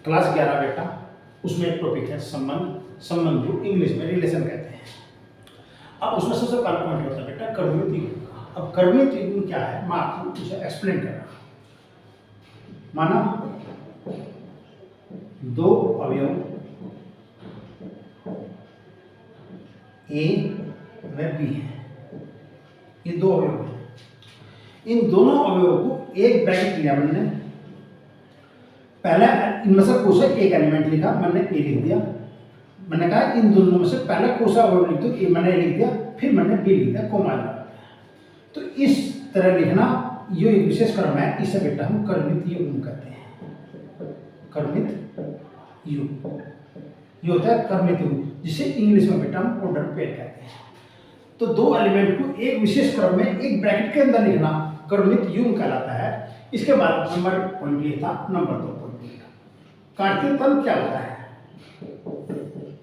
Class 11 बेटा, उसमें एक टॉपिक है संबंध। संबंध को इंग्लिश में रिलेशन कहते हैं। अब उसमें सबसे पहला पॉइंट होता है बेटा कर्मयुक्त युग्म का। अब कर्मयुक्त युग्म क्या है, मैं आपको उसे एक्सप्लेन कर रहा हूँ। माना दो अवयव ए व बी है, ये दो अवयव हैं। इन दोनों अवयवों को एक ब्रैकेट लिया मैंने, पहला इनमें से कोई सा एक एलिमेंट लिखा, मैंने ए लिख दिया। मैंने कहा इन दोनों में से पहला कोई सा अवयव लिख दो, ए मैंने लिख दिया, फिर मैंने बी लिख दिया, कोमा लगा दिया। तो इस तरह लिखना ये एक विशेष क्रम है, इसे बेटा हम कर्मित युग्म कहते हैं। कर्मित युग्म ये होता है कर्मित युग्म, जिसे इंग्लिश में बेटा हम ऑर्डर पेयर कहते हैं। तो दो एलिमेंट को एक विशेष क्रम में एक ब्रैकेट के अंदर लिखना कर्मित युग्म कहलाता है। इसके बाद नंबर पॉइंट ये था, नंबर 2 पॉइंट ये था कार्तीय तल क्या होता है।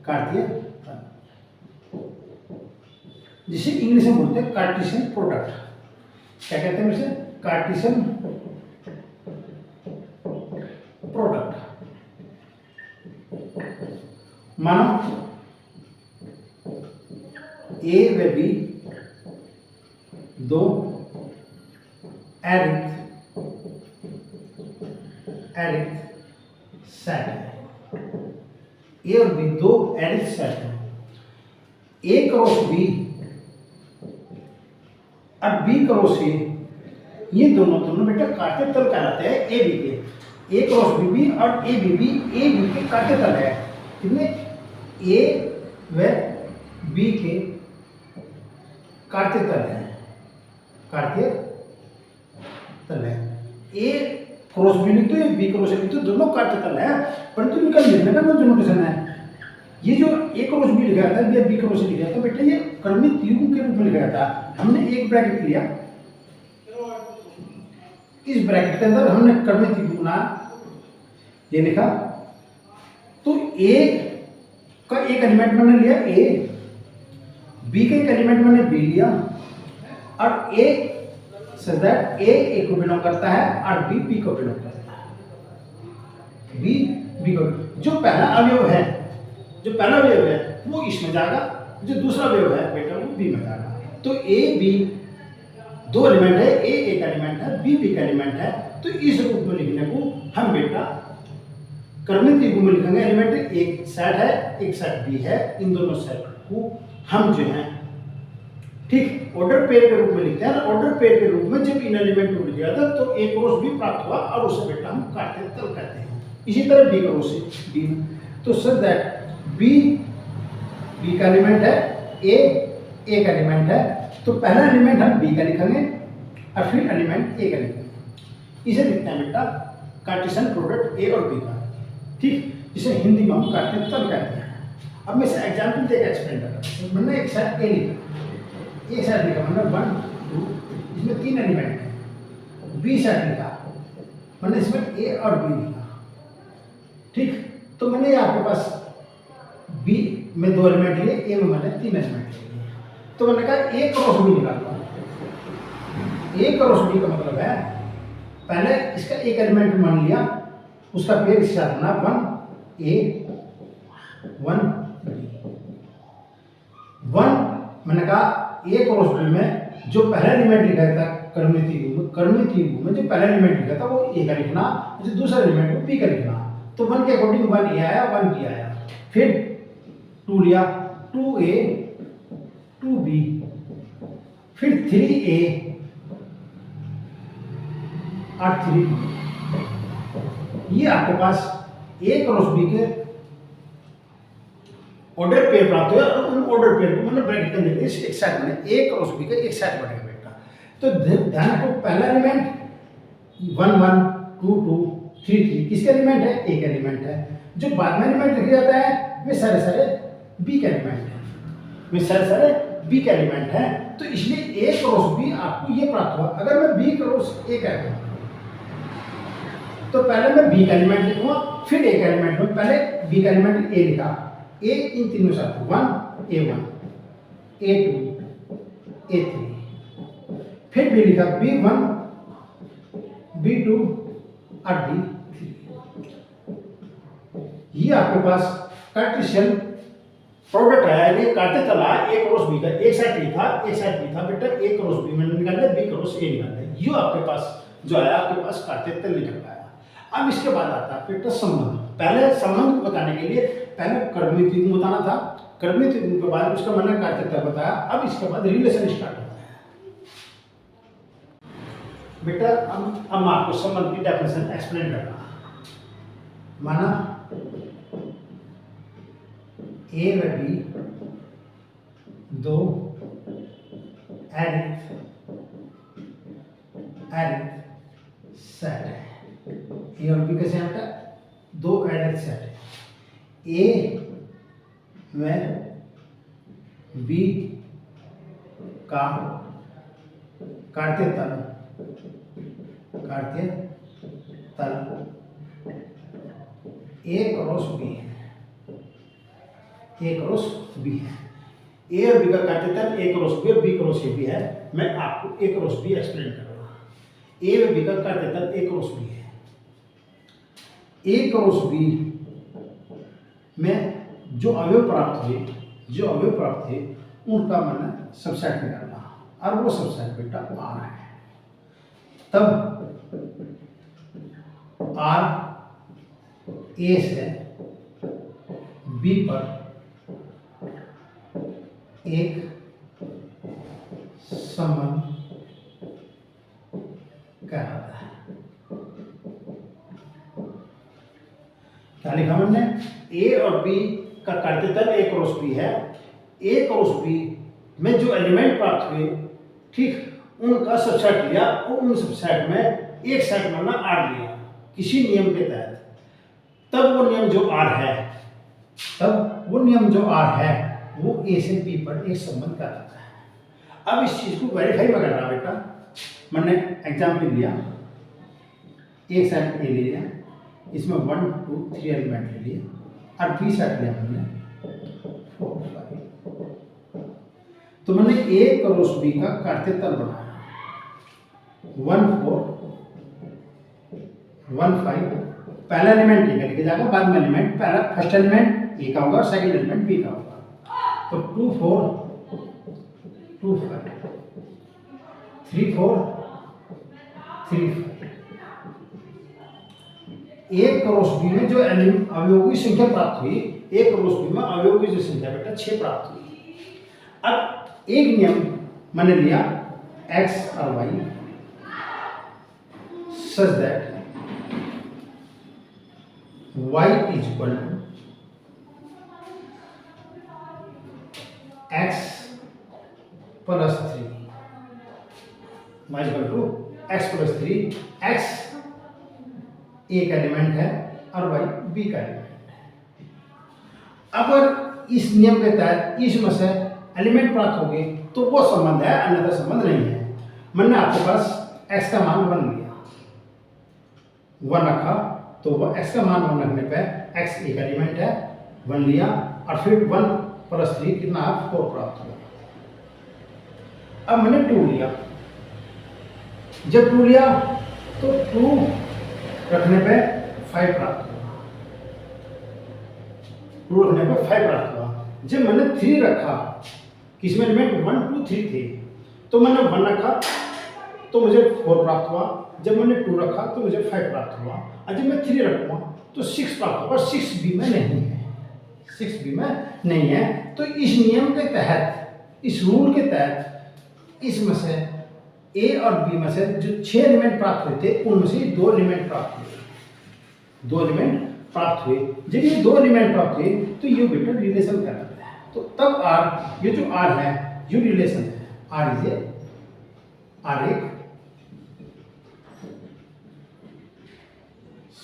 कार्तीय तल जिसे इंग्लिश में बोलते हैं कार्टेशियन प्रोडक्ट। क्या कहते हैं इसे, कार्टेशियन प्रोडक्ट। मानो ए व बी दो एरिथ सेट है। ए और बी दो एरिथ सेट है। ए क्रॉस बी और बी क्रॉस ए, ये दोनों बेटा कार्तीय तल कहलाते हैं ए बी के। ए क्रॉस बी और ए बी के कार्तीय तल है। कितने, ए व बी के कार्तीय तल है, कार्तीय तल है। ए क्रॉस बी लिख दो, या बी क्रॉस ए लिख दो, दोनों कार्तीय तल है, परंतु इनका लिखने का जो नोटेशन है, ये जो ए क्रॉस बी लिखा था या बी क्रॉस ए लिखा था बेटा, ये कर्मित युग्म के रूप में लिखा था। हमने एक ब्रैकेट लिया, इस ब्रैकेट के अंदर हमने कर्मित युग्म बना, ये लिखा। तो ए का एक एलिमेंट मैंने लिया ए, बी का एक एलिमेंट मैंने बी लिया, और ए सच दैट ए को बिलोंग करता है और बी को बिलोंग करता है। बी को, जो पहला अवयव है वो इसमें जाएगा, जो दूसरा अवयव है बेटा वो बी में जाएगा। तो ए बी दो एलिमेंट है, ए एक एलिमेंट है, बी का एलिमेंट है। तो इस रूप में लिखने को हम बेटा कर्मित युग्म में लिखेंगे। एलिमेंट एक सेट है, एक सेट बी है, इन दोनों सेट को हम जो है ठीक ऑर्डर पेयर के रूप में लिखते हैं। ऑर्डर पेयर के रूप में जब इन एलिमेंट को लिखा था तो ए क्रॉस बी प्राप्त हुआ, और उसे बेटा हम कार्तीय तल कहते हैं। इसी तरह बी क्रॉस डी में, तो सर दैट बी का एलिमेंट है, ए का एलिमेंट है, तो पहला एलिमेंट हम बी का लिखेंगे और फिर एलिमेंट ए का लिखेंगे। इसे लिखते हैं बेटा कार्टेशियन प्रोडक्ट ए और बी का, ठीक, जिसे हिंदी में हम कार्तीय तल कहते हैं। अब मैं इसे एग्जाम्पल देकर एक्सप्लेन कर रहा हूँ। मैंने एक सेट ए लिखा, एक सेट लिखा मैंने 1 2, इसमें 3 एलिमेंट है। बी सेट लिखा मैंने, इसमें ए और बी लिखा, ठीक। तो मैंने आपके पास बी में 2 एलिमेंट लिए, ए में मैंने 3 एलिमेंट लिए। तो मैंने कहा ए क्रॉस बी निकालता हूँ। ए क्रॉस बी का मतलब है पहले इसका एक एलिमेंट मान लिया, उसका पेयर इसके साथ बना 1 ए 1 बी। 1 मैंने कहा ए क्रॉस बी में जो पहला एलिमेंट लिखा था कर्मित युग्म में जो पहला एलिमेंट लिखा था वो ए का लिखना, जो दूसरा एलिमेंट वो बी का लिखना। तो 1 के अकॉर्डिंग 1 ए आया, 1 बी आया। फिर 2 लिया, 2 ए 2 बी, फिर 3 ए और 3 बी। ये आपके पास ए क्रॉस बी के ऑर्डर पेयर प्राप्त हुआ, और उन ऑर्डर पेयर को मैंने ब्रैकेट के अंदर एक सेट बने, ए क्रॉस बी का एक सेट बनेगा बेटा। तो ध्यान रखो पहला एलिमेंट 1 1 2 2 3 3 किसका एलिमेंट है, ए का एलिमेंट है। जो बाद में एलिमेंट लिखा जाता है वे सारे बी का एलिमेंट है, वे सारे बी का एलिमेंट है। तो इसलिए ए क्रॉस बी आपको ये प्राप्त हुआ। अगर मैं बी क्रॉस ए कहता हूँ तो पहले मैं बी का एलिमेंट लिखूंगा, फिर ए का एलिमेंट में पहले बी का एलिमेंट ए लिखा, ए इन तीनों साथ 1 A1 A2 A3, फिर बी लिखा B1 B2 और B3। ये आपके पास कार्टेशियन प्रोडक्ट है, ये काटते चला ए क्रॉस बी का, एक साइड ए था एक साइड बी था बेटा, ए क्रॉस बी मैंने निकाल दिया, बी क्रॉस ए निकाल दिया, ये आपके पास जो आया आपके पास काटते तल निकल आया। अब इसके बाद आता है बेटा संबंध। पहले संबंध को बताने के लिए पहले कर्मणी त्रिकोण बताना था, कर्मणी त्रिकोण के बाद उसका मैंने काटते तल बताया। अब इसके बाद रिलेशन स्टार्ट होता है बेटा। अब मैं आपको संबंध की डेफिनेशन एक्सप्लेन कर रहा। माना ए व बी दो एडिट सेट है, ए और बी का सेट है, दो एडिट सेट है। ए व बी का काटते तल ए क्रॉस बी है, ए क्रॉस बी है। ए और बी का काटते तल ए क्रॉस बी और बी क्रॉस ए बी है। मैं आपको ए क्रॉस बी एक्सप्लेन कर रहा हूँ। ए और बी का काटते तल ए क्रॉस बी है। ए क्रॉस बी में जो अवयव प्राप्त हुए उनका मैंने सबसेट निकालना, और वो सबसेट बेटा आर है। तब आर ए से बी पर एक संबंध कहलाता है। क्या लिखा हमने? ए और बी का काटते तल ए क्रॉस बी है। ए क्रॉस बी में जो एलिमेंट प्राप्त हुए, ठीक, उनका सबसेट लिया और उन सबसेट में एक सेट माना आर लिया किसी नियम के तहत। तब वो नियम जो आर है वो ए से बी पर एक संबंध कहलाता है। अब इस चीज को वेरीफाई में करना बेटा, मैंने एग्जाम्पल लिया, एक सेट ए ले लिया, इसमें 1 2 3 एलिमेंट ले लिए, और बी सेट लिया मैंने 4 5। तो मैंने ए क्रॉस बी का काटते तल बनाया 1 4 1 5। पहला एलिमेंट ए का लेके जाएगा, बाद में एलिमेंट पहला फर्स्ट एलिमेंट ए का होगा, सेकंड एलिमेंट बी का होगा। तो 2 4 2 5 3 4 3 5। एक क्रॉस बी में जो अवयवों की संख्या प्राप्त हुई, एक क्रॉस बी में अवयवों की जो संख्या बेटा 6 प्राप्त हुई। अब एक नियम मैंने लिया x और y such that y is equal to x plus 3, y is equal to x plus 3। x एक एलिमेंट है और y b का एलिमेंट है। अगर इस नियम के तहत इसमें से एलिमेंट प्राप्त हो गए तो वो संबंध है, अन्यथा संबंध नहीं है। मैंने आपके पास x का मान 1 लिया, 1 रखा, तो वो x का मान 1 रखने पे x एक एलिमेंट है, 1 लिया, और फिर 1 प्लस 3 कितना 4 प्राप्त हुआ। अब मैंने 2 लिया, जब 2 लिया तो 2 रखने पे 5 प्राप्त हुआ, 2 रखने पे 5 प्राप्त हुआ। जब मैंने 3 रखा, किसमें एलिमेंट 1 2 3 थे, तो मैंने 1 रखा तो मुझे 4 प्राप्त हुआ। जब मैंने 2 रखा तो मुझे 5 प्राप्त हुआ, और जब मैं 3 रखूँगा तो 6 प्राप्त होगा। 6 बी में नहीं है, 6 बी में नहीं है। तो इस नियम के तहत, इस रूल के तहत, इसमें से ए और बी में से जो 6 एलिमेंट प्राप्त हुए थे उनमें से 2 एलिमेंट प्राप्त हुए, 2 एलिमेंट प्राप्त हुए। जब ये 2 एलिमेंट प्राप्त हुए तो ये बेटा रिलेशन कहलाता है। तो तब आर, ये जो आर है ये रिलेशन है। आर इज ए, आर एक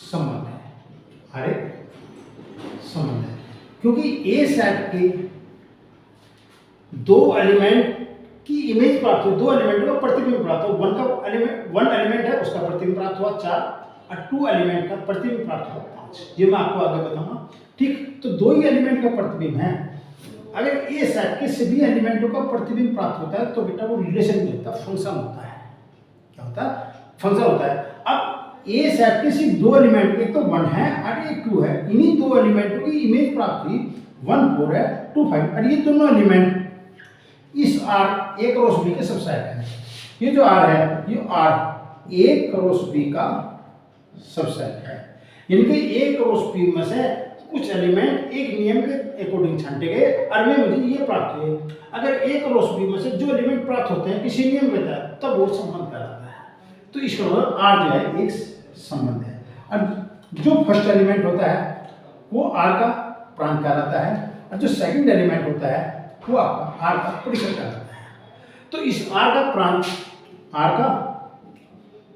संबंध है, आर एक संबंध है, क्योंकि ए सेट के 2 एलिमेंट की इमेज प्राप्त हुई, 2 एलिमेंट का प्रतिबिंब प्राप्त हुआ। 1 एलिमेंट है उसका प्रतिबिंब प्राप्त हुआ 4, और 2 एलिमेंट का प्रतिबिंब प्राप्त हुआ 5। ये मैं आपको आगे बताऊंगा, ठीक। तो 2 ही एलिमेंट का प्रतिबिंब है। अगर ए सेट के सभी एलिमेंटों का प्रतिबिंब प्राप्त होता है तो बेटा वो रिलेशन नहीं होता, फंक्शन होता है। क्या होता है? फंक्शन होता है। अब ए सेट के सिर्फ दो एलिमेंट, एक तो 1 है और एक 2 है, इन्हीं दो एलिमेंटों की इमेज प्राप्त हुई, 1 4 है 2 5, और ये दोनों एलिमेंट इस R A क्रॉस B के सबसेट है। ये जो R है ये R A क्रॉस B का सबसेट है, यानी कि A क्रॉस B में से कुछ एलिमेंट एक नियम के अकॉर्डिंग छांटे गए और में मुझे ये प्राप्त हुए। अगर A क्रॉस B में से जो एलिमेंट प्राप्त होते हैं किसी नियम के तहत, तब वो संबंध कहलाता है। तो इसका मतलब R जो है एक संबंध है। अब जो फर्स्ट एलिमेंट होता है वो R का प्रांत कहलाता है, और जो सेकंड एलिमेंट होता है वो आपका R का परिसर कहलाता है। तो इस R का प्रांत, R का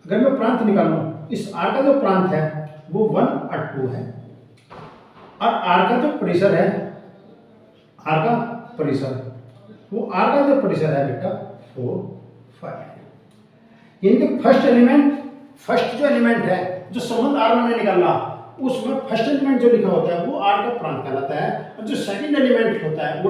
अगर मैं प्रांत निकालूं, इस R का जो प्रांत है वो 1 और 2 है, और R का जो परिसर है, R का परिसर, वो R का जो परिसर है बेटा 4 5 है। यानी कि फर्स्ट जो एलिमेंट है जो संबंध R मैंने निकाला, उसमें फर्स्ट एलिमेंट जो लिखा होता है वो R का प्रांत कहलाता है, और जो सेकंड एलिमेंट होता है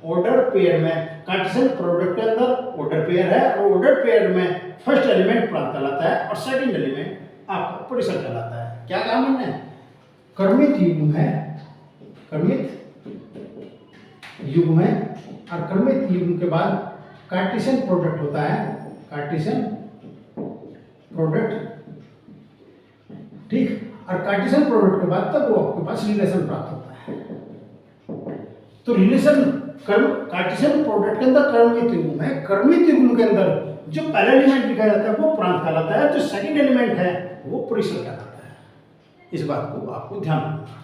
ऑर्डर पेयर में कार्टेशियन प्रोडक्ट के अंदर ऑर्डर पेयर है, और ऑर्डर पेयर में फर्स्ट एलिमेंट प्रांत कहलाता है और सेकंड एलिमेंट आपका परिसर कहलाता है। क्या कहा मैंने? क्रमित युग्म है, क्रमित युग्म है, और क्रमित युग्म के बाद कार्टेशियन प्रोडक्ट होता है, कार्टेशियन प्रोडक्ट, ठीक। और कार्टेशियन प्रोडक्ट के बाद तब वो आपके पास रिलेशन प्राप्त होता है। तो रिलेशन कार्टेशियन प्रोडक्ट के अंदर क्रमित युग्म है, क्रमित युग्म के अंदर जो पहला एलिमेंट लिखा जाता है वो प्रांत कहलाता है, जो सेकंड एलिमेंट है वो परिसर कहलाता है। इस बात को आपको ध्यान रखना।